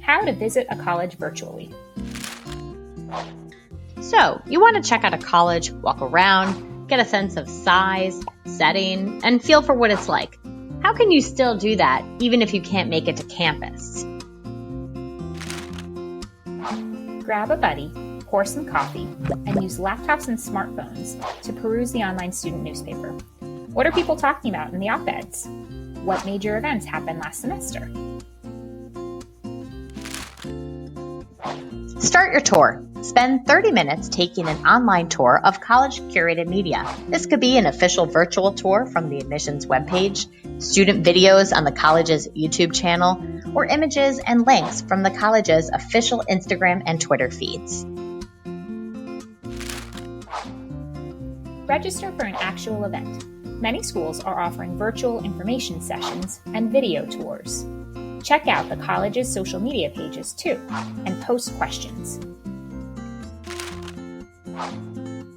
How to visit a college virtually. So, you want to check out a college, walk around, get a sense of size, setting, and feel for what it's like. How can you still do that even if you can't make it to campus? Grab a buddy, pour some coffee, and use laptops and smartphones to peruse the online student newspaper. What are people talking about in the op-eds? What major events happened last semester? Start your tour. Spend 30 minutes taking an online tour of college-curated media. This could be an official virtual tour from the admissions webpage, student videos on the college's YouTube channel, or images and links from the college's official Instagram and Twitter feeds. Register for an actual event. Many schools are offering virtual information sessions and video tours. Check out the college's social media pages too, and post questions.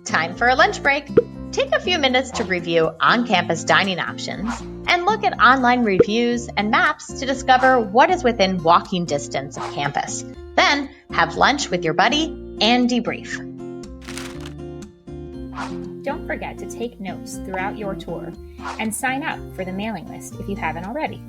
Time for a lunch break. Take a few minutes to review on-campus dining options and look at online reviews and maps to discover what is within walking distance of campus. Then have lunch with your buddy and debrief. Don't forget to take notes throughout your tour and sign up for the mailing list if you haven't already.